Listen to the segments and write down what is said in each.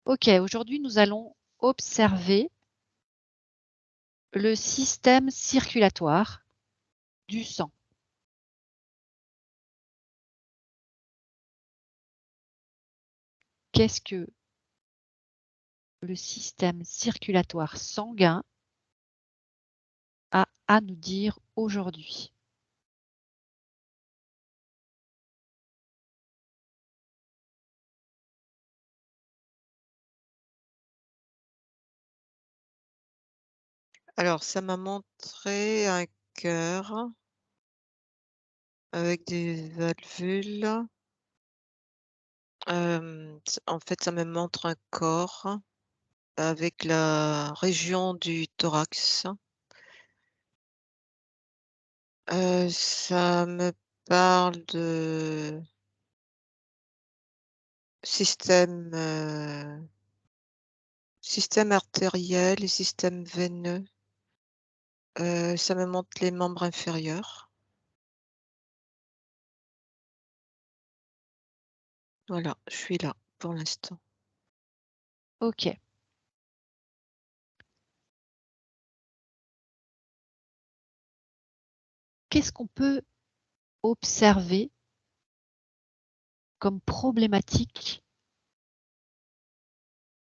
Ok, aujourd'hui, nous allons observer le système circulatoire du sang. Qu'est-ce que le système circulatoire sanguin a à nous dire aujourd'hui? Alors, ça m'a montré un cœur avec des valvules. En fait, ça me montre un corps avec la région du thorax. Ça me parle de système, système artériel et système veineux. Ça me montre les membres inférieurs. Voilà, je suis là pour l'instant. Ok. Qu'est-ce qu'on peut observer comme problématique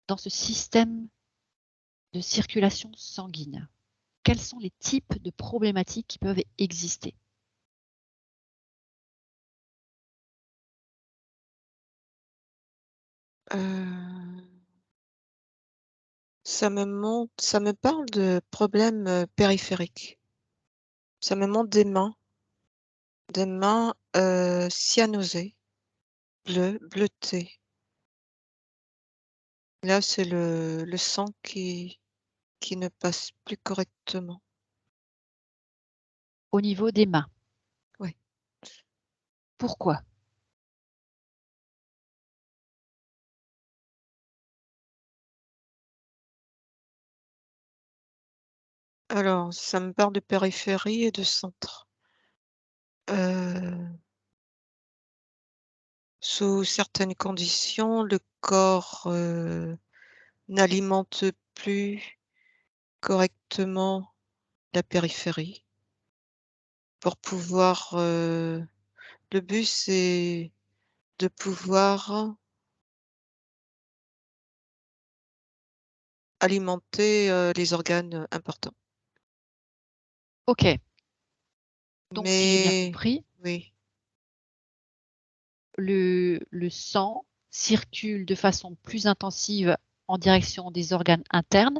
dans ce système de circulation sanguine? Quels sont les types de problématiques qui peuvent exister? Heu, ça me parle de problèmes, périphériques. Ça me montre des mains, cyanosées, bleutées. Là, c'est le sang qui ne passe plus correctement. Au niveau des mains, Oui. pourquoi? Alors, ça me parle de périphérie et de centre. Heu, Sous certaines conditions, le corps, n'alimente plus correctement la périphérie pour pouvoir, le but, c'est de pouvoir alimenter, les organes, importants. Ok, donc si j'ai bien Mais compris, oui, le sang circule de façon plus intensive en direction des organes internes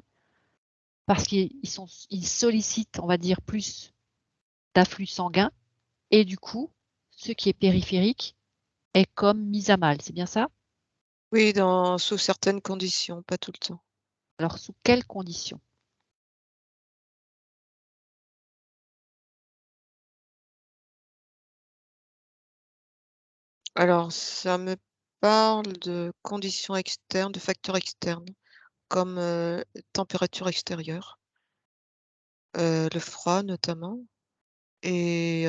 parce qu'ils sollicitent, on va dire, plus d'afflux sanguin et du coup, ce qui est périphérique est comme mis à mal, c'est bien ça? oui, sous certaines conditions, pas tout le temps. Alors sous quelles conditions? Alors ça me parle de conditions externes, de facteurs externes comme, température extérieure, le froid notamment et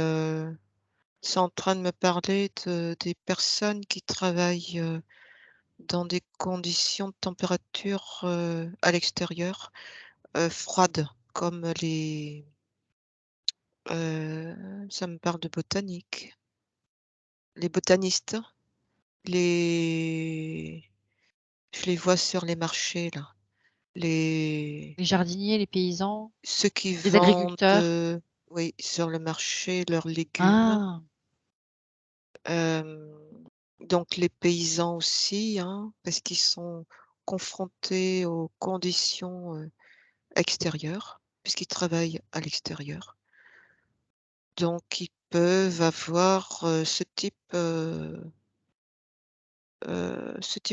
c'est en train de me parler des personnes qui travaillent, dans des conditions de température, à l'extérieur, froides comme ça me parle de botanique, les botanistes, les je les vois sur les marchés là, les Les jardiniers, les paysans, ceux qui les vendent, agriculteurs? oui, sur le marché leurs légumes, Ah, hem, donc les paysans aussi, hein, parce qu'ils sont confrontés aux conditions, extérieures, puisqu'ils travaillent à l'extérieur. Donc ils peuvent avoir, ce type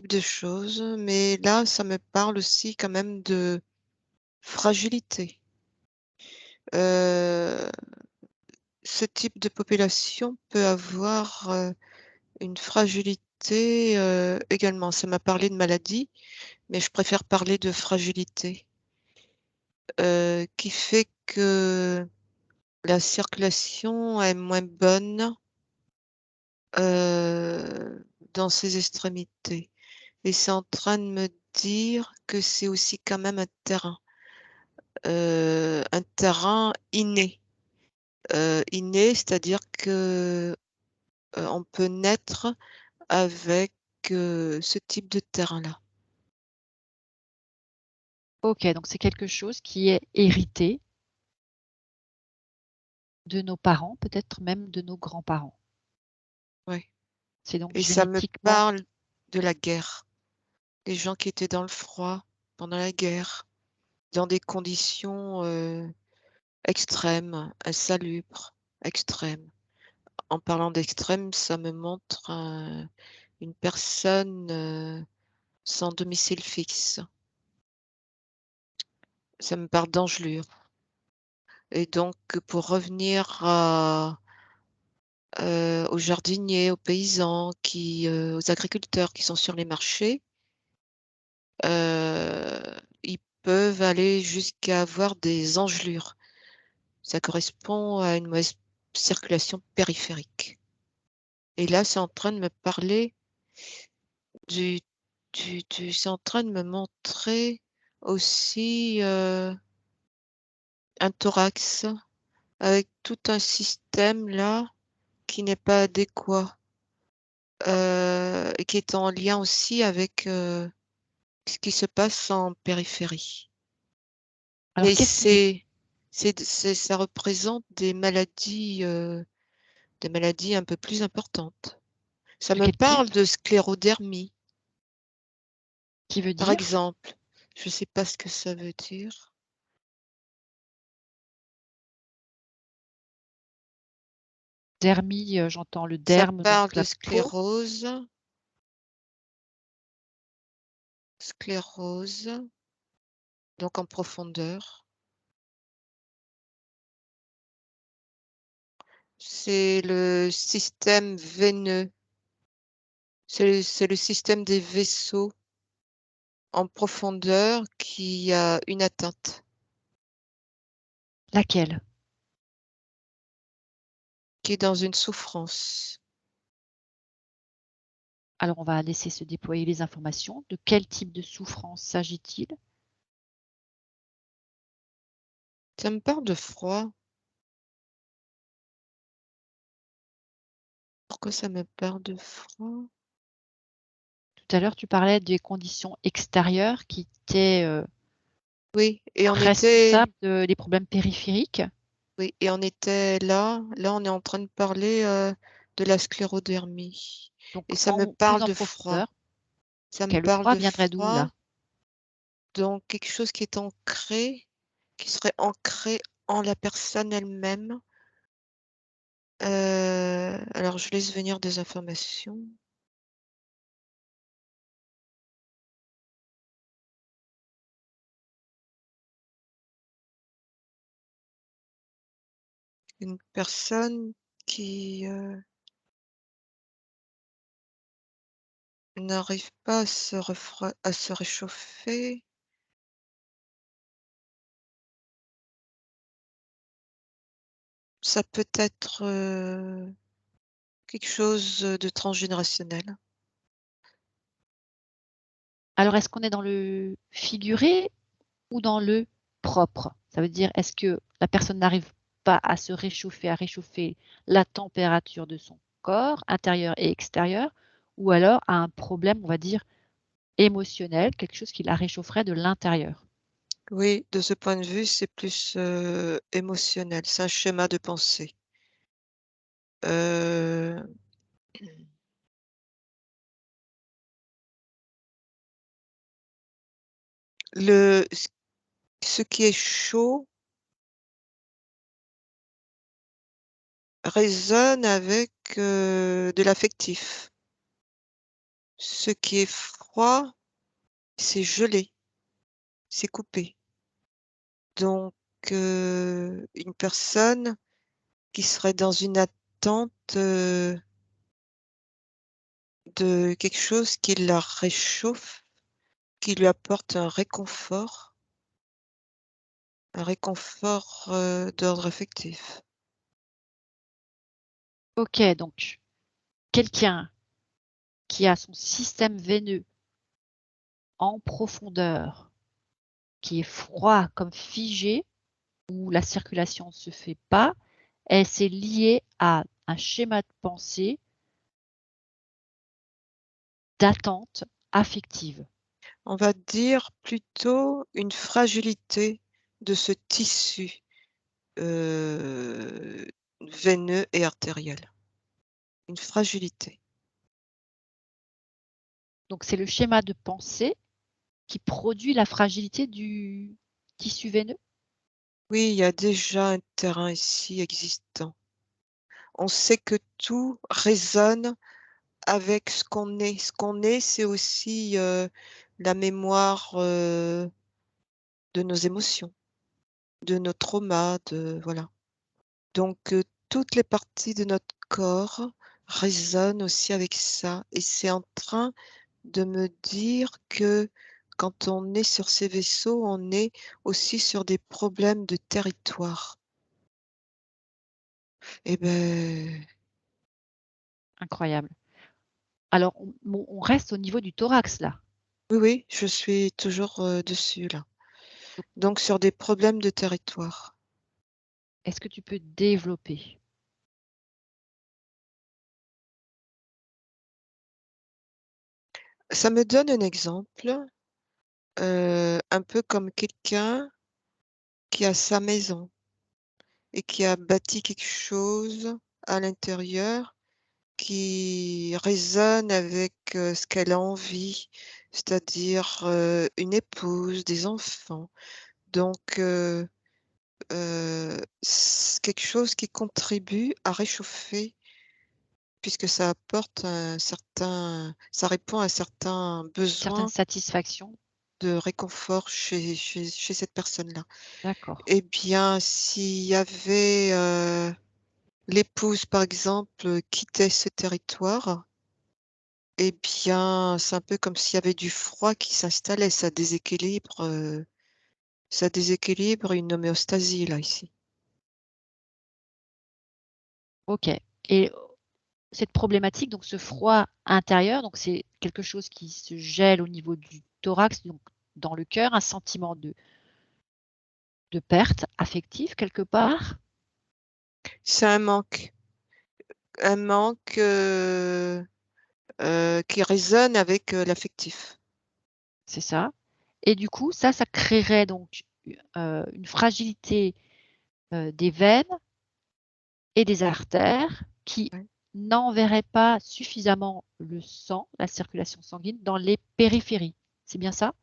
de choses, mais là, ça me parle aussi quand même de fragilité. Heu, Ce type de population peut avoir, une fragilité, également. Ça m'a parlé de maladie, mais je préfère parler de fragilité, qui fait que la circulation est moins bonne, dans ses extrémités et c'est en train de me dire que c'est aussi quand même un terrain inné. Inné, c'est-à-dire que, on peut naître avec, ce type de terrain-là. OK, donc c'est quelque chose qui est hérité de nos parents, peut-être même de nos grands-parents. Ouais, C'est donc et ça me génétiquement parle de la guerre. Les gens qui étaient dans le froid pendant la guerre, dans des conditions, extrêmes, insalubres, extrêmes. En parlant d'extrême, ça me montre une personne, sans domicile fixe. Ça me parle d'engelure, et donc pour revenir aux jardiniers, aux paysans aux agriculteurs qui sont sur les marchés, ils peuvent aller jusqu'à avoir des engelures. Ça correspond à une mauvaise circulation périphérique, et là, c'est en train de me parler du c'est en train de me montrer aussi, un thorax avec tout un système là qui n'est pas adéquat, et qui est en lien aussi avec, ce qui se passe en périphérie. alors Mais qu'est-ce qui ça représente des maladies un peu plus importantes. Ça de me quel type? parle de sclérodermie, Qui veut par dire? exemple. Je ne sais pas ce que ça veut dire. Dermie, j'entends le Ça derme, donc parle de la peau. sclérose, donc en profondeur. C'est le système veineux, c'est le système des vaisseaux en profondeur qui a une atteinte, Laquelle? qui est dans une souffrance. Alors on va laisser se déployer les informations. De quel type de souffrance s'agit-il? Ça me parle de froid. Pourquoi ça me parle de froid? Tout à l'heure, tu parlais des conditions extérieures qui étaient, Oui, et on était responsables des problèmes périphériques. oui, et on était là, on est en train de parler, de la sclérodermie, Donc et ça me plus parle en de froid. profondeur. Ça OK, me le parle froid de viendrait d'où froid, là? donc quelque chose qui est ancré, qui serait ancré en la personne elle-même. Alors je laisse venir des informations. Une personne qui, n'arrive pas à se réchauffer. Ça peut être, quelque chose, de transgénérationnel. Alors est-ce qu'on est dans le figuré ou dans le propre? Ça veut dire, est-ce que la personne n'arrive pas à se réchauffer, à réchauffer la température de son corps intérieur et extérieur, ou alors a un problème, on va dire, émotionnel, quelque chose qui la réchaufferait de l'intérieur? Oui, de ce point de vue, c'est plus, émotionnel, c'est un schéma de pensée. Heu, le ce qui est chaud résonne avec, de l'affectif. Ce qui est froid, c'est gelé, c'est coupé. Donc, une personne qui serait dans une attente, de quelque chose qui la réchauffe, qui lui apporte un réconfort, d'ordre affectif. OK, donc quelqu'un qui a son système veineux en profondeur, qui est froid comme figé, où la circulation ne se fait pas, et c'est lié à un schéma de pensée d'attente affective. On va dire plutôt une fragilité de ce tissu, veineux et artériel. Une fragilité. Donc c'est le schéma de pensée qui produit la fragilité du tissu veineux? Oui, il y a déjà un terrain ici existant. On sait que tout résonne avec ce qu'on est. Ce qu'on est, c'est aussi, la mémoire, de nos émotions, de nos traumas, de voilà. Donc, toutes les parties de notre corps résonnent aussi avec ça et c'est en train de me dire que quand on est sur ces vaisseaux, on est aussi sur des problèmes de territoire. Et beh, Incroyable. Alors on reste au niveau du thorax là. oui, oui, je suis toujours, dessus là. Donc Donc sur des problèmes de territoire. est-ce que tu peux développer? Ça me donne un exemple, un peu comme quelqu'un qui a sa maison et qui a bâti quelque chose à l'intérieur qui résonne avec, ce qu'elle a envie, c'est-à-dire, une épouse, des enfants. Donc c quelque chose qui contribue à réchauffer puisque ça apporte un certain ça répond à un certain Certaines besoin satisfactions? de réconfort chez cette personne-là. D'accord. Eh bien, s'il y avait, l'épouse, par exemple, quittait ce territoire, eh bien, c'est un peu comme s'il y avait du froid qui s'installait, ça déséquilibre une homéostasie là, ici. OK, et cette problématique, donc ce froid intérieur, donc c'est quelque chose qui se gèle au niveau du thorax, donc dans le cœur, un sentiment de perte affective quelque part, C'est un manque, qui résonne avec, l'affectif. c'est ça? Et du coup, ça créerait donc une fragilité, des veines et des artères qui Ouais. n'enverraient pas suffisamment le sang, la circulation sanguine dans les périphéries. C'est bien ça?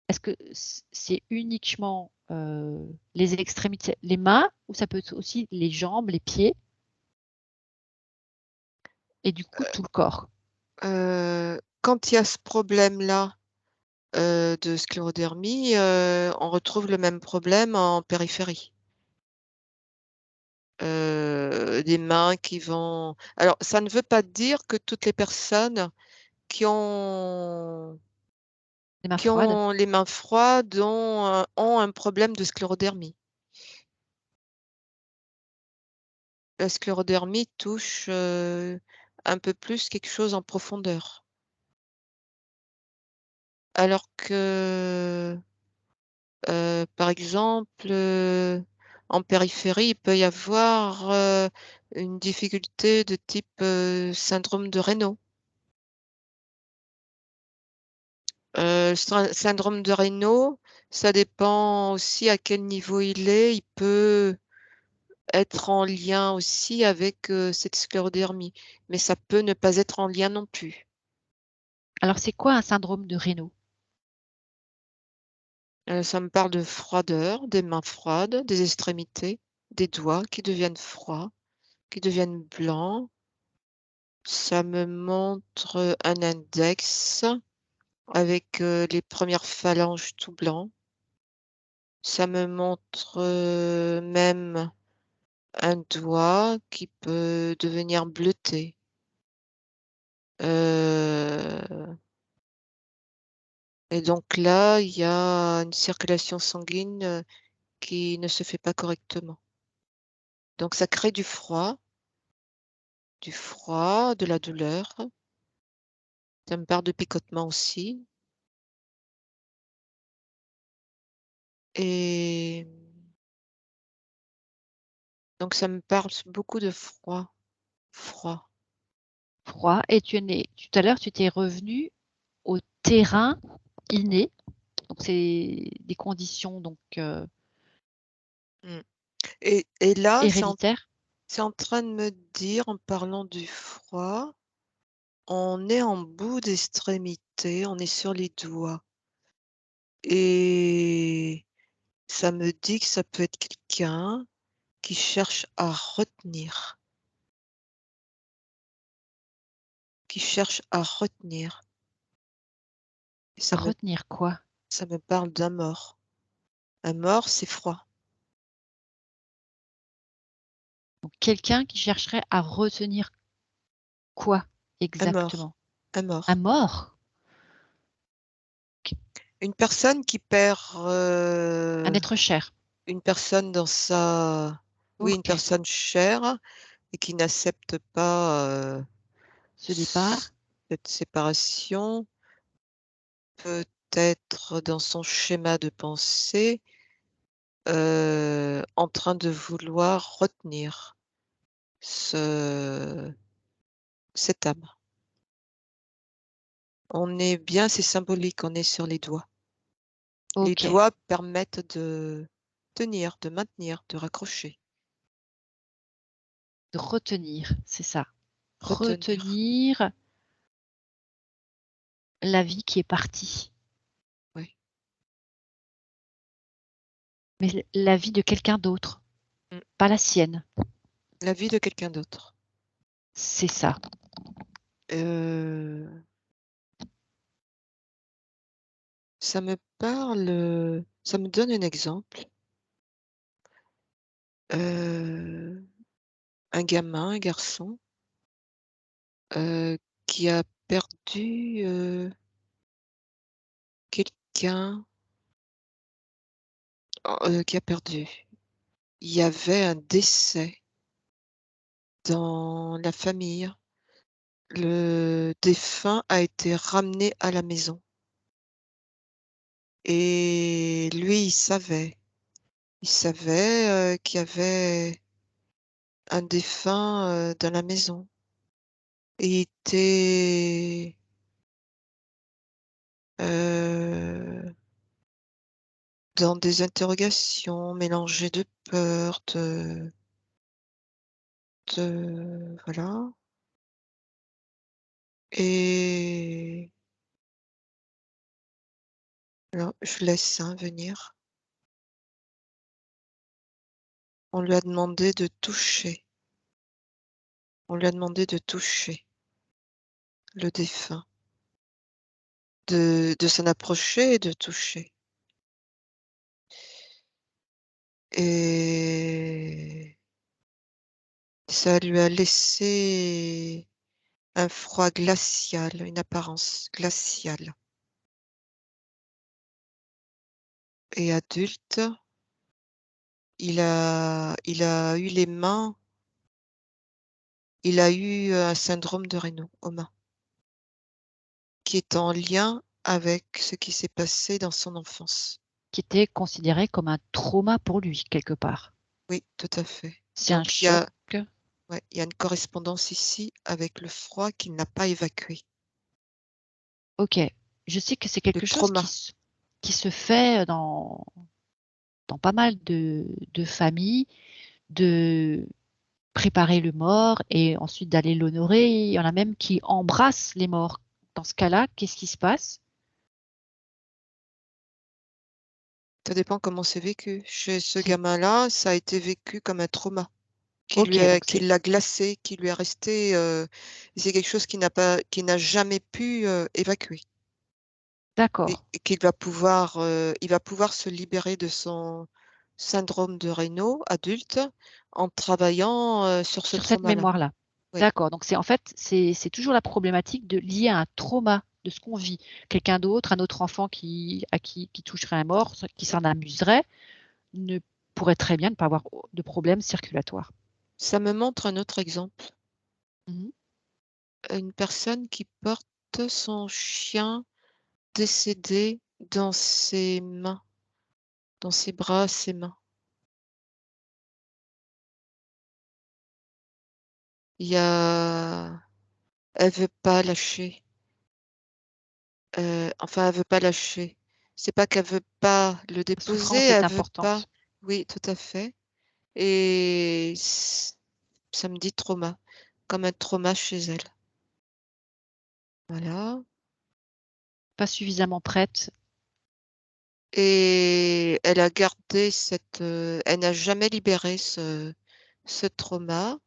Est-ce que c'est uniquement, les extrémités, les mains, ou ça peut être aussi les jambes, les pieds et du coup tout le corps? Quand il y a ce problème-là, de sclérodermie, on retrouve le même problème en périphérie. Des mains qui vont alors ça ne veut pas dire que toutes les personnes qui ont Les mains froides? les mains froides ont un problème de sclérodermie. La sclérodermie touche, un peu plus quelque chose en profondeur. Alors que, par exemple, en périphérie, il peut y avoir, une difficulté de type, syndrome de Raynaud. Syndrome de Raynaud, ça dépend aussi à quel niveau il est. Il peut être en lien aussi avec, cette sclérodermie, mais ça peut ne pas être en lien non plus. Alors c'est quoi un syndrome de Raynaud? Ça me parle de froideur, des mains froides, des extrémités, des doigts qui deviennent froids, qui deviennent blancs. Ça me montre, un index avec, les premières phalanges tout blancs. Ça me montre, même un doigt qui peut devenir bleuté. Heu et donc là, il y a une circulation sanguine, qui ne se fait pas correctement. Donc ça crée du froid, de la douleur. Ça me parle de picotement aussi. et donc ça me parle beaucoup de froid, froid. Froid et tout à l'heure, tu t'es revenu au terrain inné, donc c'est des conditions donc Mmh. Et là, héréditaires. c'est en train de me dire, en parlant du froid, on est en bout d'extrémité, on est sur les doigts et ça me dit que ça peut être quelqu'un qui cherche à retenir, qui cherche à retenir. Et Retenir quoi? ça me parle d'un mort. Un mort, c'est froid. Donc quelqu'un qui chercherait à retenir quoi Un mort, exactement? un Un mort. mort? Une personne qui perd, Un être cher? une personne dans sa oui, une OK. personne chère et qui n'accepte pas, Ce départ? cette séparation. Peut-être dans son schéma de pensée, en train de vouloir retenir ce cette âme. On est bien, c'est symbolique, on est sur les doigts. Les OK. doigts permettent de tenir, de maintenir, de raccrocher, De retenir, c'est ça. retenir. Retenir la vie qui est partie, Oui. mais la vie de quelqu'un d'autre, Mmh. pas la sienne. La vie de quelqu'un d'autre. C'est ça. Heu, Ça me parle, ça me donne un exemple. Heu, un gamin, un garçon, heu, qui a perdu, quelqu'un, qui a perdu. Il y avait un décès dans la famille. Le défunt a été ramené à la maison et lui, il savait. Il savait, qu'il y avait un défunt, dans la maison et il était, heu, dans des interrogations mélangées de peur, de voilà et alors je laisse, hein, venir. On lui a demandé de toucher. On lui a demandé de toucher le défunt, de s'en approcher et de toucher et ça lui a laissé un froid glacial, une apparence glaciale et adulte, il a eu les mains il a eu, un syndrome de Raynaud aux mains, qui est en lien avec ce qui s'est passé dans son enfance. Qui était considéré comme un trauma pour lui, quelque part. Oui, tout à fait. C'est un Donc il y choc. a ouais, il y a une correspondance ici avec le froid qu'il n'a pas évacué, OK. Je sais que c'est le quelque chose trauma. qui se fait dans pas mal de familles, de préparer le mort et ensuite d'aller l'honorer. Il y en a même qui embrassent les morts. Dans ce cas-là, qu'est-ce qui se passe? Ça dépend comment c'est vécu. Chez ce C'est gamin-là, ça a été vécu comme un trauma OK, donc qui c'est l'a glacé, qui lui est resté, c'est quelque chose qu'il n'a jamais pu, évacuer d'accord. et qu'il va pouvoir, il va pouvoir se libérer de son syndrome de Raynaud adulte en travaillant, sur ce Sur cette trauma-là. mémoire-là. Oui, D'accord, donc c'est en fait, c'est toujours la problématique de liée à un trauma de ce qu'on vit. Quelqu'un d'autre, un autre enfant qui toucherait un mort, qui s'en amuserait, ne pourrait très bien ne pas avoir de problème circulatoire. ça me montre un autre exemple. Mmh. Une personne qui porte son chien décédé dans ses mains, dans ses bras, ses mains. Il y a Elle veut pas lâcher, enfin, elle veut pas lâcher. C'est pas qu'elle veut pas le La déposer, souffrance est elle veut pas. importante. Oui, tout à fait, et ça me dit trauma, comme un trauma chez elle. Voilà, Pas suffisamment prête. et elle a gardé elle n'a jamais libéré ce trauma,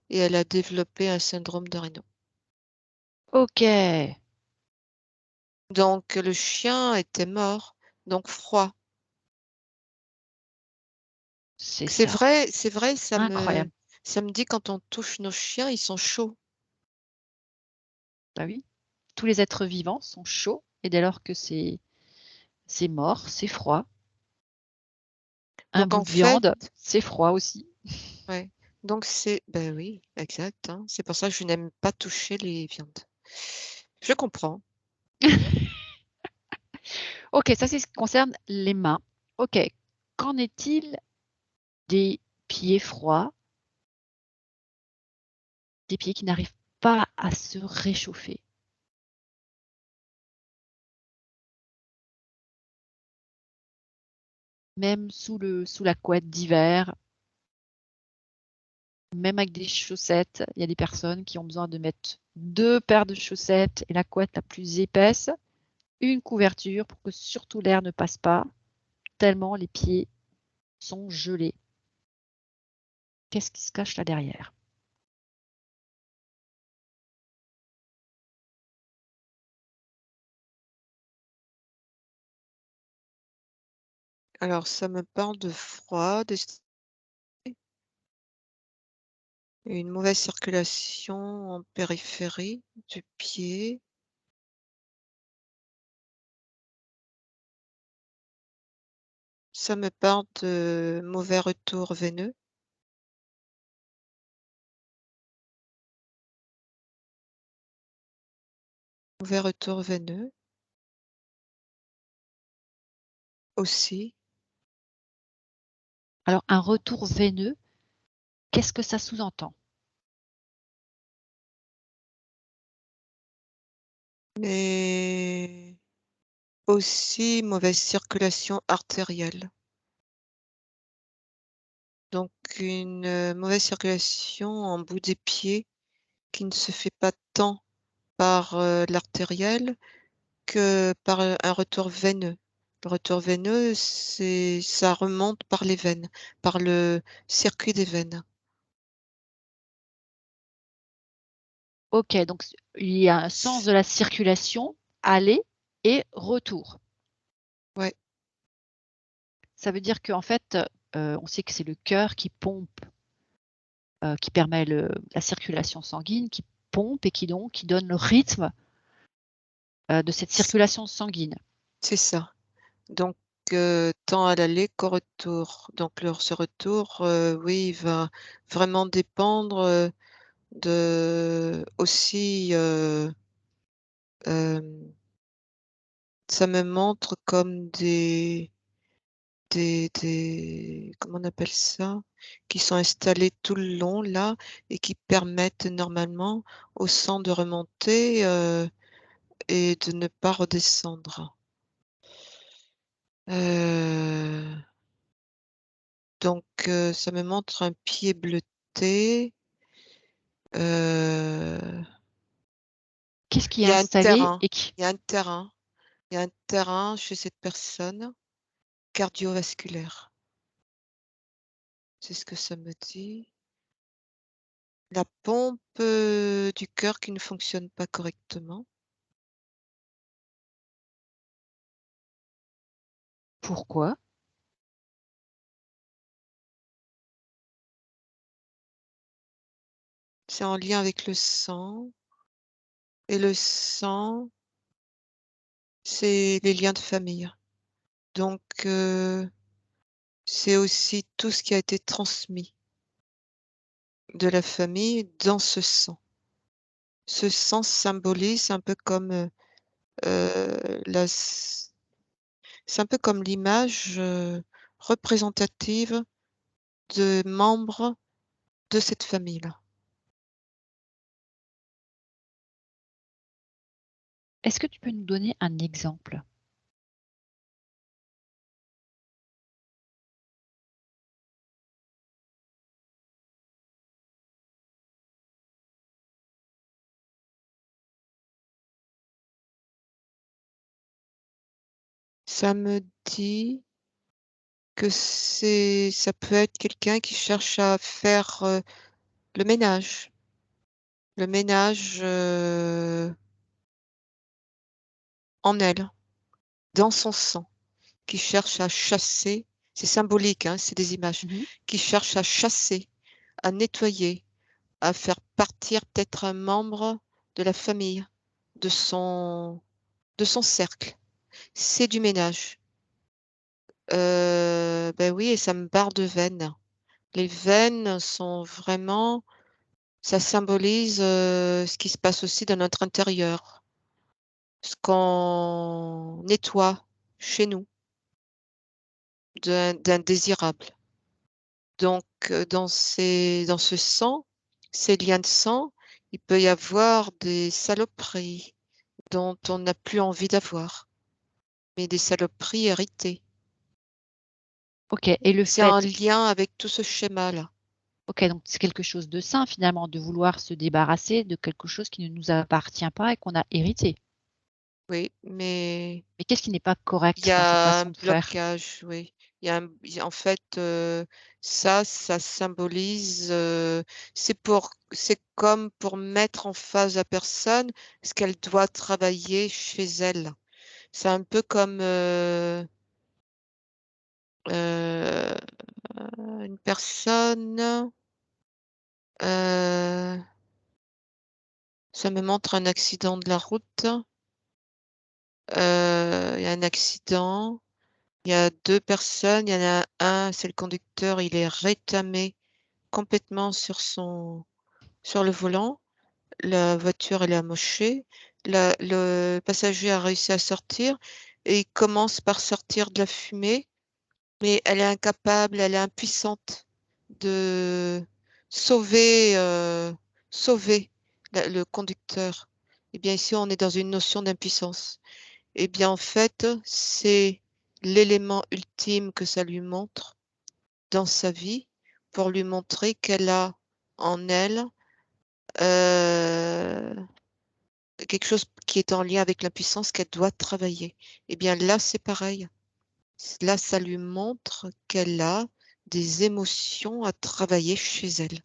et elle a développé un syndrome de Raynaud. OK, Donc le chien était mort, donc froid. c'est ça. C'est vrai, Incroyable. ça me dit quand on touche nos chiens, ils sont chauds. Bah oui, tous les êtres vivants sont chauds et dès lors que c'est mort, c'est froid. Un Donc bout en de fait, viande, c'est froid aussi. ouais, donc ben oui, exact, hein. C'est pour ça que je n'aime pas toucher les viandes. Je comprends. OK, ça c'est ce qui concerne les mains. OK, qu'en est-il des pieds froids, des pieds qui n'arrivent pas à se réchauffer? Même sous la couette d'hiver, même avec des chaussettes, il y a des personnes qui ont besoin de mettre 2 paires de chaussettes et la couette la plus épaisse, une couverture pour que surtout l'air ne passe pas, tellement les pieds sont gelés. Qu'est-ce qui se cache là derrière? Alors ça me parle de froid, une mauvaise circulation en périphérie du pied. Ça me parle de mauvais retour veineux. Mauvais retour veineux aussi. Alors un retour veineux, qu'est-ce que ça sous-entend? Mais aussi mauvaise circulation artérielle. Donc une, mauvaise circulation en bout des pieds qui ne se fait pas tant par, l'artériel que par, un retour veineux. Le retour veineux, ça remonte par les veines, par le circuit des veines. OK, donc il y a un sens de la circulation, aller et retour. Ouais, Ça veut dire qu'en fait, on sait que c'est le cœur qui pompe, qui permet la circulation sanguine, qui pompe et qui donne le rythme, de cette c circulation sanguine. c'est ça. Donc tant à l'aller qu'au retour. Donc ce retour, oui, il va vraiment dépendre, de aussi, hem, ça me montre comme des comment on appelle ça? Qui sont installés tout le long là, et qui permettent normalement au sang de remonter, et de ne pas redescendre. Heu, donc ça me montre un pied bleuté, heu, Qu'est-ce qui il est y a un installé terrain, et qui il y a un terrain, il y a un terrain chez cette personne cardiovasculaire. C'est ce que ça me dit. La pompe, du cœur qui ne fonctionne pas correctement. pourquoi? C'est en lien avec le sang, et le sang, c'est les liens de famille. Donc c'est aussi tout ce qui a été transmis de la famille dans ce sang. Ce sang symbolise un peu comme, la s c'est un peu comme l'image, représentative de membres de cette famille-là. Est-ce que tu peux nous donner un exemple? Ça me dit que ça peut être quelqu'un qui cherche à faire, le ménage. Le ménage, en elle, dans son sang, qui cherche à chasser, c'est symbolique, hein, c'est des images, Mmh. qui cherche à chasser, à nettoyer, à faire partir peut-être un membre de la famille, de son cercle. C'est du ménage. Oui et ça me barre de veines. Les veines sont vraiment ça symbolise, ce qui se passe aussi dans notre intérieur, ce qu'on nettoie chez nous d'indésirables. Donc, dans ce sang, ces liens de sang, il peut y avoir des saloperies dont on n'a plus envie d'avoir, mais des saloperies héritées. OK, et le C'est en fait lien avec tout ce schéma-là. OK, donc c'est quelque chose de sain finalement de vouloir se débarrasser de quelque chose qui ne nous appartient pas et qu'on a hérité. Oui, mais Mais qu'est-ce qui n'est pas il correct y dans cette a un façon de faire? blocage, oui. Il y a en fait, ça symbolise, c'est comme pour mettre en face la personne ce qu'elle doit travailler chez elle. C'est un peu comme, heu, une personne, heu, ça me montre un accident de la route, il y a un accident. Il y a 2 personnes, il y en a un, c'est le conducteur, il est rétamé complètement sur le volant. La voiture, elle est amochée. Le passager a réussi à sortir et il commence par sortir de la fumée, mais elle est incapable, elle est impuissante de sauver, sauver le conducteur. Eh bien, ici, on est dans une notion d'impuissance. Eh bien, en fait, c'est l'élément ultime que ça lui montre dans sa vie pour lui montrer qu'elle a en elle, heu, quelque chose qui est en lien avec l'impuissance qu'elle doit travailler. Eh bien, là, c'est pareil. Là, ça lui montre qu'elle a des émotions à travailler chez elle.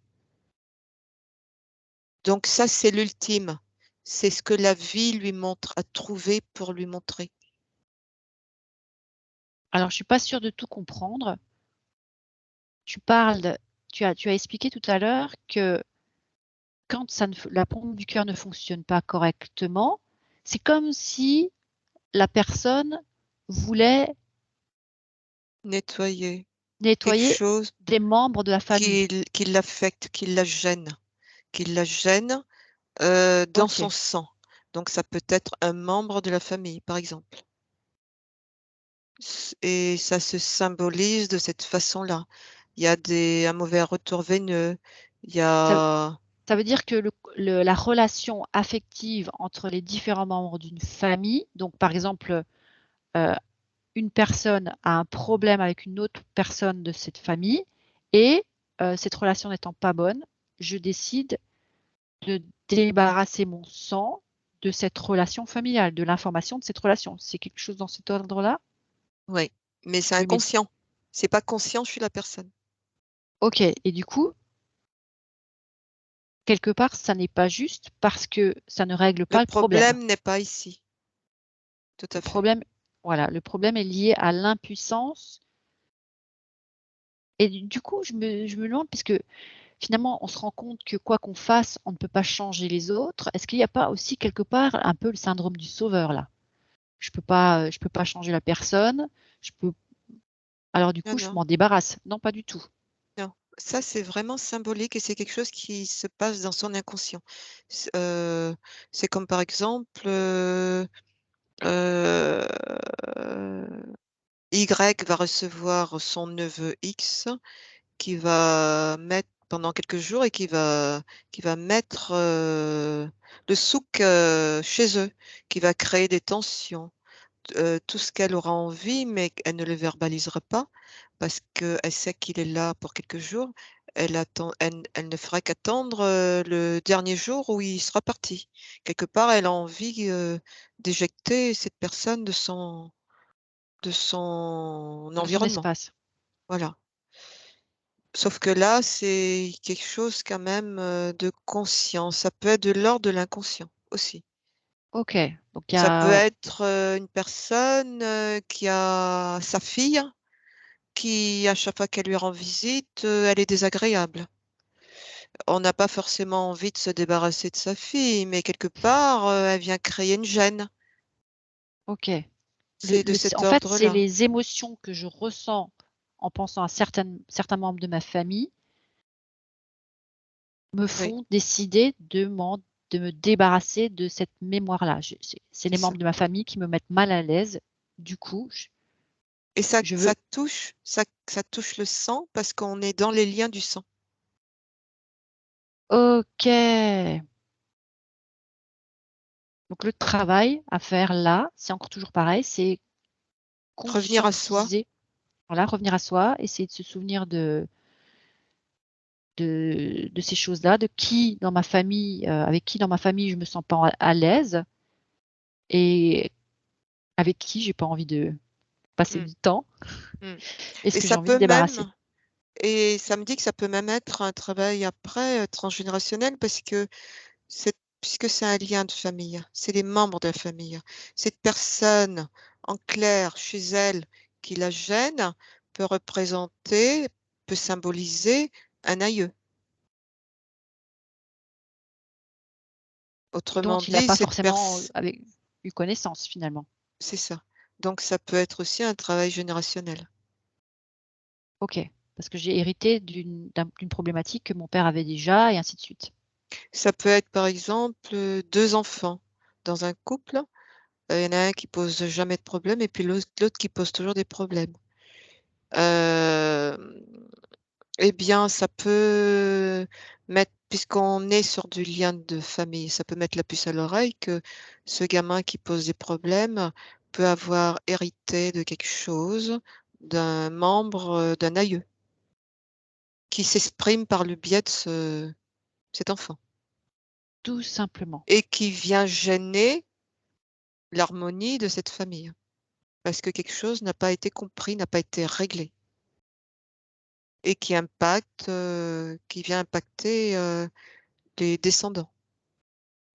Donc ça, c'est l'ultime. C'est ce que la vie lui montre, à trouver pour lui montrer. Alors je suis pas sûre de tout comprendre. Tu parles de tu as expliqué tout à l'heure que quand ça ne f la pompe du cœur ne fonctionne pas correctement, c'est comme si la personne voulait Nettoyer quelque nettoyer chose des membres de la famille. qui l'affecte, qui la gêne, dans son OK. sang. Donc ça peut être un membre de la famille, par exemple. Et ça se symbolise de cette façon-là. Il y a un mauvais retour veineux, il y Ça a ça veut dire que la relation affective entre les différents membres d'une famille, donc par exemple, heu, une personne a un problème avec une autre personne de cette famille et cette relation n'étant pas bonne, je décide de débarrasser mon sang de cette relation familiale, de l'information de cette relation. C'est quelque chose dans cet ordre-là? ouais, mais c'est Oui, mais inconscient. C'est pas conscient, je suis la personne. OK, et du coup, quelque part, ça n'est pas juste parce que ça ne règle Le pas le problème. problème n'est pas ici. Tout Le à fait. problème voilà, le problème est lié à l'impuissance et du coup, je me demande puisque finalement, on se rend compte que quoi qu'on fasse, on ne peut pas changer les autres. Est-ce qu'il n'y a pas aussi quelque part un peu le syndrome du sauveur là? Je peux pas changer la personne, je peux alors du Non, coup, je non, m'en débarrasse. Non, pas du tout. non. Ça, c'est vraiment symbolique et c'est quelque chose qui se passe dans son inconscient. C'est comme par exemple, heu Y va recevoir son neveu X qui va mettre pendant quelques jours et qui va mettre, le souk, chez eux, qui va créer des tensions. Tout ce qu'elle aura envie, mais qu'elle ne le verbalisera pas parce qu'elle sait qu'il est là pour quelques jours. Elle ne fera qu'attendre, le dernier jour où il sera parti. Quelque part, elle a envie, d'éjecter cette personne de son de son environnement. espace. Voilà. Sauf que là, c'est quelque chose quand même, de conscient. Ça peut être de l'ordre de l'inconscient aussi. OK, donc il y Ça peut a être, une personne, qui a sa fille qui, à chaque fois qu'elle lui rend visite, elle est désagréable. On n'a pas forcément envie de se débarrasser de sa fille, mais quelque part, elle vient créer une gêne. OK. C'est de C'est cet en fait, c'est ordre-là. les émotions que je ressens en pensant à certains membres de ma famille me Oui, font décider de me débarrasser de cette mémoire-là. Je c'est c'est les ça. membres de ma famille qui me mettent mal à l'aise. Du coup, Et ça je ça veux touche ça touche le sang parce qu'on est dans les liens du sang. OK. Donc le travail à faire là, c'est encore toujours pareil, c'est Revenir à soi, conscientiser, voilà, revenir à soi, essayer de se souvenir de ces choses-là, de qui dans ma famille, avec qui dans ma famille je me sens pas à l'aise et avec qui j'ai pas envie de passer mmh, du temps mmh. et ce Et que j'ai ça envie de peut débarrasser. même et ça me dit que ça peut même être un travail après, transgénérationnel parce que puisque c'est un lien de famille, c'est les membres de la famille. Cette personne, en clair, chez elle, qui la gêne, peut représenter, peut symboliser un aïeux. Dont Autrement il n'a dit, pas cette forcément, personne, avec eu connaissance finalement. c'est ça. Donc ça peut être aussi un travail générationnel. OK, parce que j'ai hérité d'une problématique que mon père avait déjà et ainsi de suite. Ça peut être, par exemple, 2 enfants dans un couple, il y en a un qui pose jamais de problème et puis l'autre qui pose toujours des problèmes. Hem Eh bien, ça peut mettre puisqu'on est sur du lien de famille, ça peut mettre la puce à l'oreille que ce gamin qui pose des problèmes peut avoir hérité de quelque chose, d'un membre, d'un aïeux, qui s'exprime par le biais de cet enfant Tout simplement. et qui vient gêner l'harmonie de cette famille. Parce que quelque chose n'a pas été compris, n'a pas été réglé et qui vient impacter, les descendants.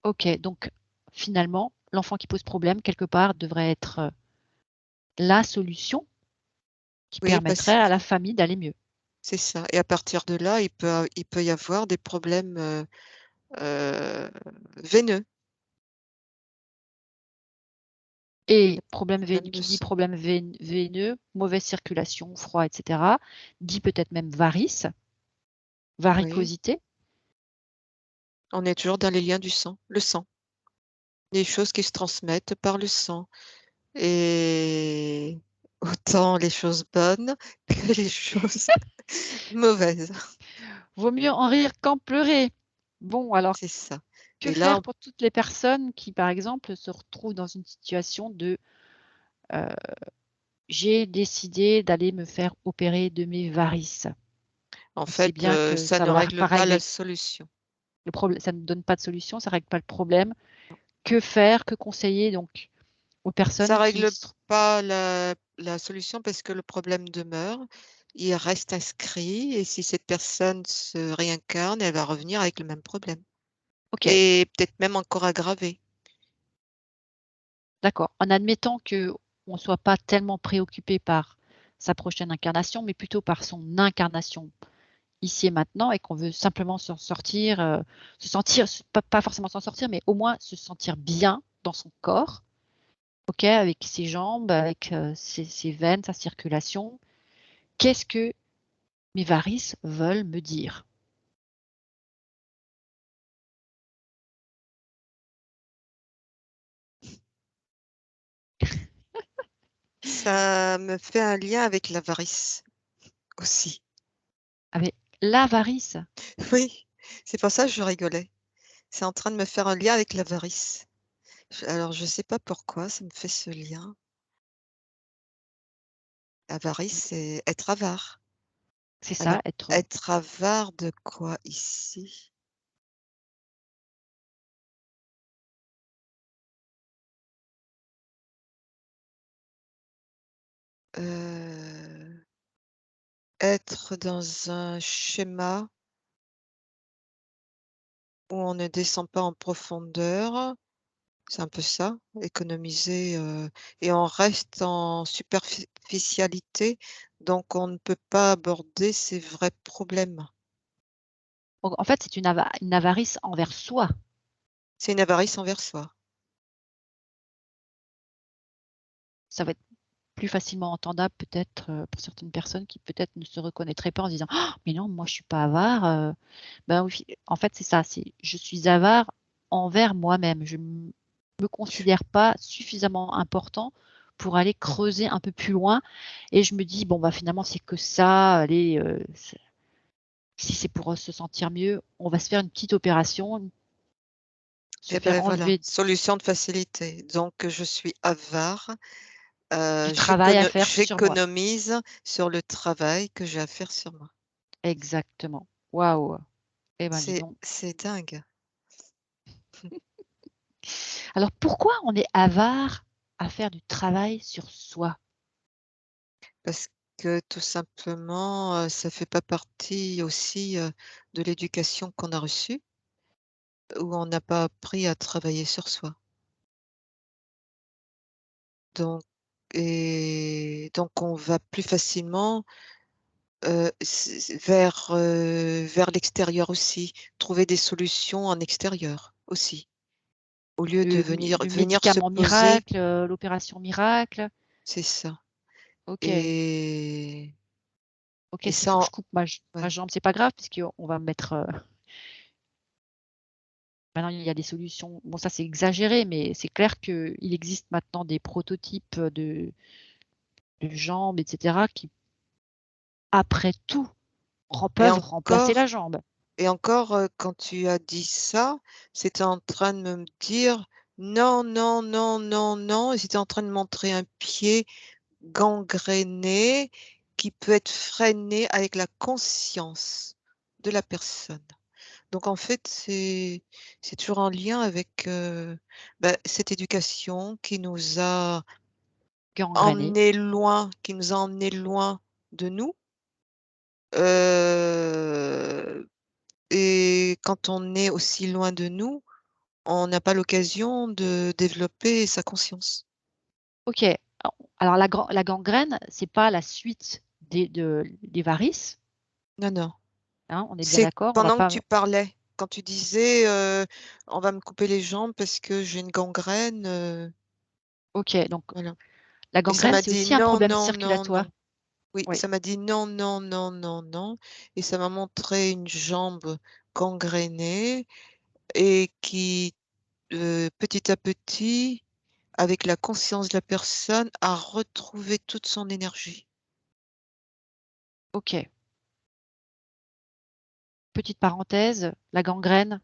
OK, donc finalement, l'enfant qui pose problème quelque part devrait être, la solution qui Oui, permettrait parce à la famille d'aller mieux. C'est ça et à partir de là, il peut y avoir des problèmes, veineux, Et des problème problèmes de qui dit sang. problème veineux, mauvaise circulation, froid et cetera, dit peut-être même varices, Oui, varicosité. on est toujours dans les liens du sang, le sang, les choses qui se transmettent par le sang et autant les choses bonnes que les choses mauvaises. Vaut mieux en rire qu'en pleurer. Bon, alors C'est ça que et là, faire pour toutes les personnes qui, par exemple, se retrouvent dans une situation de, heu, j'ai décidé d'aller me faire opérer de mes varices. en On sait fait, bien que ça ça ne va règle pas pas la régler solution. le problème, ça ne donne pas de solution, ça règle pas le problème. Non. Que faire? Que conseiller donc aux Ça personnes qui règle s pas la solution parce que le problème demeure. Il reste inscrit et si cette personne se réincarne, elle va revenir avec le même problème OK, et peut-être même encore aggravé. d'accord. En admettant qu'on ne soit pas tellement préoccupé par sa prochaine incarnation, mais plutôt par son incarnation ici et maintenant et qu'on veut simplement s'en sortir, se sentir pas forcément s'en sortir, mais au moins se sentir bien dans son corps, OK, avec ses jambes, avec, ses veines, sa circulation. Qu'est-ce que mes varices veulent me dire? Ça me fait un lien avec l'avarice aussi. Avec l'avarice? Oui, c'est pour ça que je rigolais. C'est en train de me faire un lien avec l'avarice. Alors je sais pas pourquoi ça me fait ce lien. Avarice, c'est être avare. C'est Alors, ça, être être avare de quoi ici? Être dans un schéma où on ne descend pas en profondeur, c'est un peu ça, économiser, et on reste en superficialité, donc on ne peut pas aborder ses vrais problèmes. donc en fait, c'est une avarice envers soi. C'est une avarice envers soi. Ça va être plus facilement entendable peut-être, pour certaines personnes qui peut-être ne se reconnaîtraient pas en se disant: «Oh, mais non, moi je suis pas avare», ben oui, en fait, c'est ça, c'est je suis avare envers moi-même. Je me considère pas suffisamment important pour aller creuser un peu plus loin et je me dis: «Bon, bah, finalement, c'est que ça, allez, si c'est pour, se sentir mieux, on va se faire une petite opération, se Et faire ben voilà, enlever solution de facilité. Donc je suis avare, du travail à faire sur moi». j'économise sur le travail que j'ai à faire sur moi. Exactement. Waouh! Eh ben, dis donc. C'est dingue. Alors pourquoi on est avare à faire du travail sur soi? Parce que tout simplement, ça fait pas partie aussi, de l'éducation qu'on a reçue, où on n'a pas appris à travailler sur soi. Donc donc on va plus facilement, vers l'extérieur aussi, trouver des solutions en extérieur aussi, au lieu de Le venir se médicament poser. miracle, l'opération miracle? C'est ça. OK, Et OK, et s'il faut ça que en je coupe ma ouais. jambe, c'est pas grave puisqu'on va me mettre, maintenant il y a des solutions, bon ça c'est exagéré, mais c'est clair qu'il existe maintenant des prototypes, de jambes et cetera qui, après tout, et peuvent remplacer la encore jambe. quand tu as dit ça, c'était en train de me dire: «Non, non, non, non, non», et c'était en train de montrer un pied gangréné qui peut être freiné avec la conscience de la personne. Donc en fait, c'est toujours en lien avec, cette éducation Gangréné. qui nous a emmenés loin de nous, heu et quand on est aussi loin de nous, on n'a pas l'occasion de développer sa conscience. OK. Alors la gangrène, c'est pas la suite des varices, Non, non. hein, on est bien C'est d'accord? On va pendant que pas tu parlais, quand tu disais, «On va me couper les jambes parce que j'ai une gangrène», OK, donc voilà, la et ça gangrène, m'a c'est dit: aussi un «Non, problème non, non, circulatoire? non». Oui, Oui. ça m'a dit: «Non, non, non, non, non», et ça m'a montré une jambe gangrénée et qui, petit à petit, avec la conscience de la personne, a retrouvé toute son énergie. OK. Petite parenthèse, la gangrène,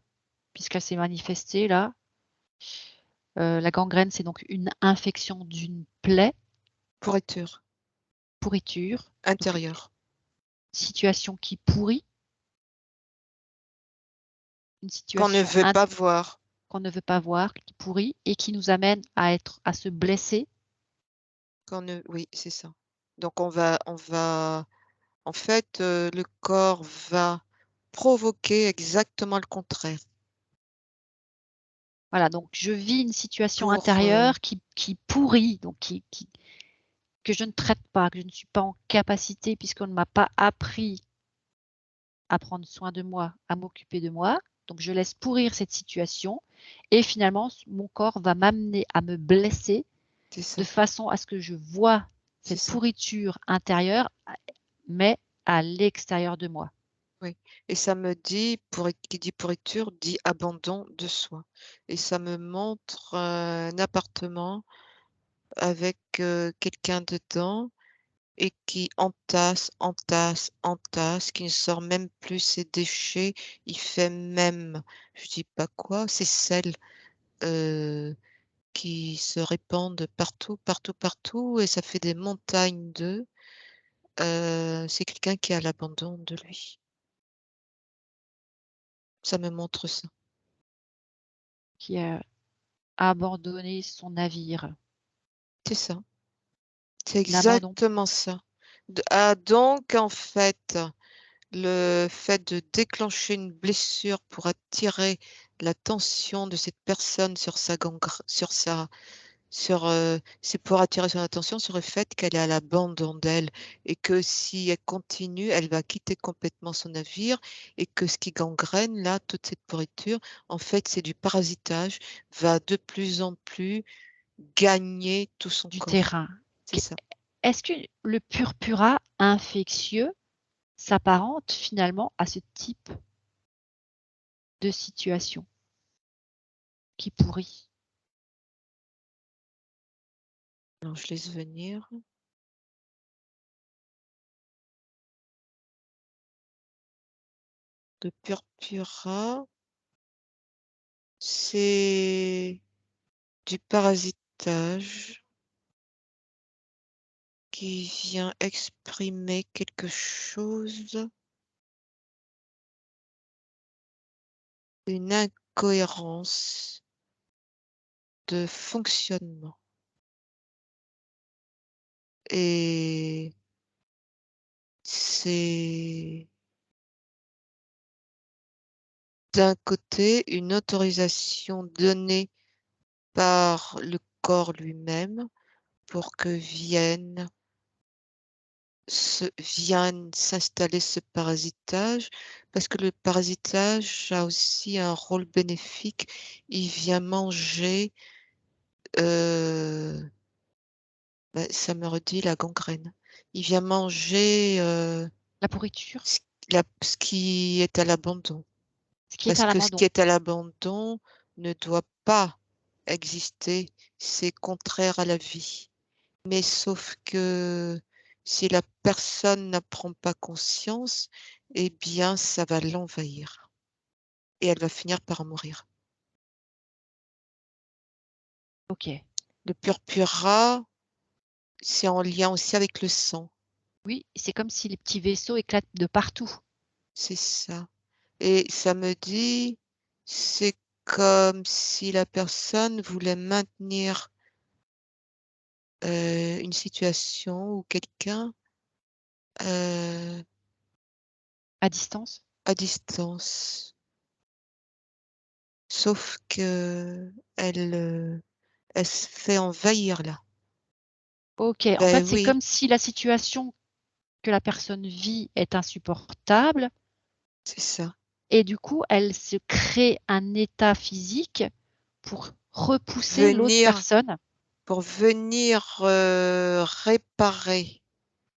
puisqu'elle s'est manifestée là, la gangrène, c'est donc une infection d'une plaie, Pourriture pourriture, donc une intérieure situation qui pourrit, une qu'on ne situation veut pas voir. qu'on ne veut pas voir, qui pourrit et qui nous amène à se blesser. Qu'on ne Oui, c'est ça. Donc on va en fait, le corps va provoquer exactement le contraire Voilà, donc je vis une situation pour, intérieure qui pourrit, donc qui que je ne traite pas, que je ne suis pas en capacité puisqu'on ne m'a pas appris à prendre soin de moi, à m'occuper de moi. Donc je laisse pourrir cette situation et finalement mon corps va m'amener à me blesser c'est de ça, façon à ce que je vois c'est cette ça, pourriture intérieure, mais à l'extérieur de moi. oui, et ça me dit qui dit pourriture dit abandon de soi, et ça me montre un appartement, avec quelqu'un dedans et qui entasse, qui ne sort même plus ses déchets. Il fait même, je dis pas quoi, ses selles qui se répandent partout, partout, partout et ça fait des montagnes d'œufs. C'est quelqu'un qui est à l'abandon de lui. Ça me montre ça. Qui a abandonné son navire. C'est ça. C'est L'abandon exactement ça. Donc en fait, le fait de déclencher une blessure pour attirer l'attention de cette personne sur sa c'est pour attirer son attention sur le fait qu'elle est à l'abandon d'elle et que si elle continue, elle va quitter complètement son navire et que ce qui gangrène là, toute cette pourriture, en fait, c'est du parasitage, va de plus en plus gagner tout son du corps. terrain. C'est ça. Est-ce que le purpura infectieux s'apparente finalement à ce type de situation qui pourrit? Alors je laisse venir. Le purpura, c'est du parasitage qui vient exprimer quelque chose, une incohérence de fonctionnement. Et c'est d'un côté une autorisation donnée par le corps lui-même pour que vienne s'installer ce parasitage, parce que le parasitage a aussi un rôle bénéfique. Il vient manger, ça me redit la gangrène. Il vient manger, La pourriture, ce qui est à l'abandon. ce qui est Parce à que ce qui l'abandon. est à l'abandon ne doit pas exister, c'est contraire à la vie. Mais sauf que si la personne n'en prend pas conscience, eh bien, ça va l'envahir et elle va finir par mourir. OK. Le purpura, c'est en lien aussi avec le sang, Oui, c'est comme si les petits vaisseaux éclatent de partout. c'est ça. Et ça me dit, c'est comme si la personne voulait maintenir une situation ou quelqu'un À distance? à distance. Sauf qu'elle, elle se fait envahir là. OK, en Ben fait, c'est oui, comme si la situation que la personne vit est insupportable c'est ça. et du coup, elle se crée un état physique pour repousser l'autre Venir personne. pour venir,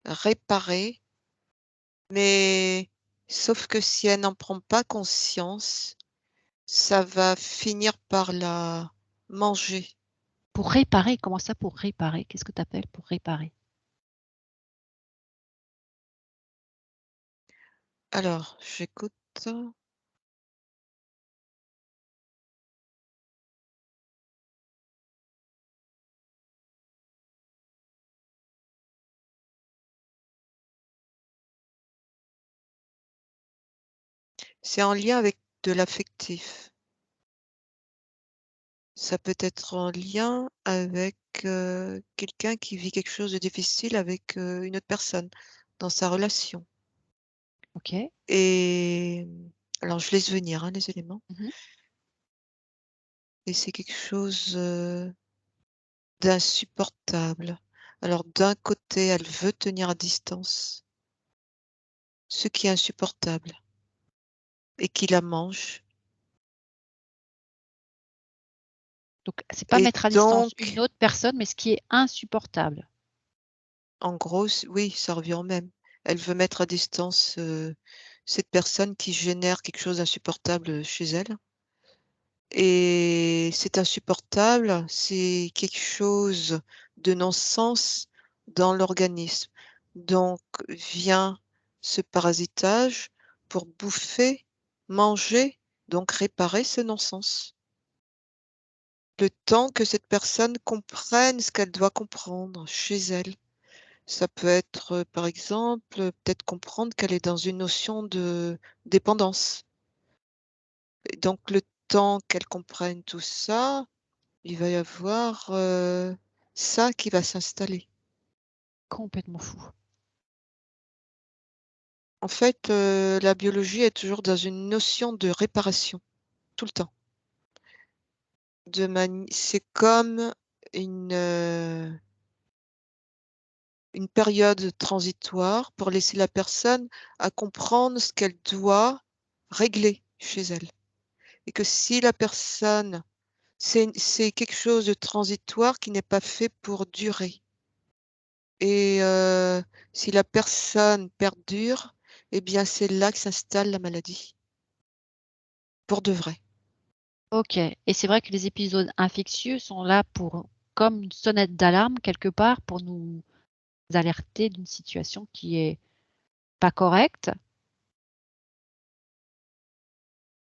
réparer, mais sauf que si elle n'en prend pas conscience, ça va finir par la manger. Pour réparer, comment ça pour réparer? Qu'est-ce que tu appelles pour réparer? Alors, j'écoute. C'est en lien avec de l'affectif. Ça peut être en lien avec, quelqu'un qui vit quelque chose de difficile avec, une autre personne dans sa relation OK. et alors je laisse venir, hein, les éléments Mmh. et c'est quelque chose, d'insupportable. Alors d'un côté, elle veut tenir à distance ce qui est insupportable et qui la mange Donc c'est pas et mettre à distance une donc autre personne, mais ce qui est insupportable. en gros, oui, ça revient au même. Elle veut mettre à distance, cette personne qui génère quelque chose d'insupportable, chez elle et c'est insupportable, c'est quelque chose de non-sens dans l'organisme. Donc vient ce parasitage pour bouffer, manger, donc réparer ce non-sens. Le temps que cette personne comprenne ce qu'elle doit comprendre chez elle. Ça peut être, par exemple, peut-être comprendre qu'elle est dans une notion de dépendance. Et donc le temps qu'elle comprenne tout ça, il va y avoir, ça qui va s'installer. Complètement fou. En fait, la biologie est toujours dans une notion de réparation, tout le temps. C'est comme une période transitoire pour laisser la personne à comprendre ce qu'elle doit régler chez elle. Et que si la personne c'est quelque chose de transitoire qui n'est pas fait pour durer. Et si la personne perdure, eh bien, c'est là que s'installe la maladie. Pour de vrai. OK, et c'est vrai que les épisodes infectieux sont là pour comme une sonnette d'alarme quelque part pour nous alerter d'une situation qui est pas correcte.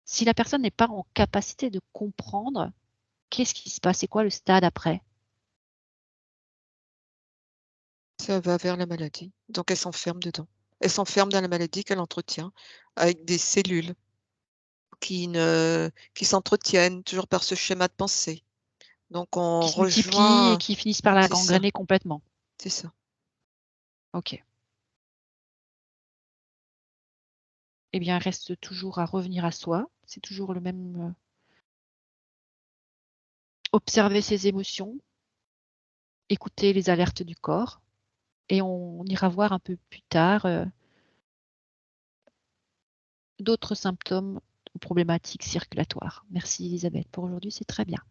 Si la personne n'est pas en capacité de comprendre, qu'est-ce qui se passe? C'est quoi le stade après? Ça va vers la maladie, donc elle s'enferme dedans. Elle s'enferme dans la maladie qu'elle entretient avec des cellules qui s'entretiennent toujours par ce schéma de pensée. Donc on Qui se multiplient et rejoint qui finissent par la c'est ça, gangréner complètement? c'est ça. OK. Eh bien, reste toujours à revenir à soi. C'est toujours le même, observer ses émotions, écouter les alertes du corps et on ira voir un peu plus tard, d'autres symptômes ou problématiques circulatoires. Merci Elisabeth. Pour aujourd'hui, c'est très bien.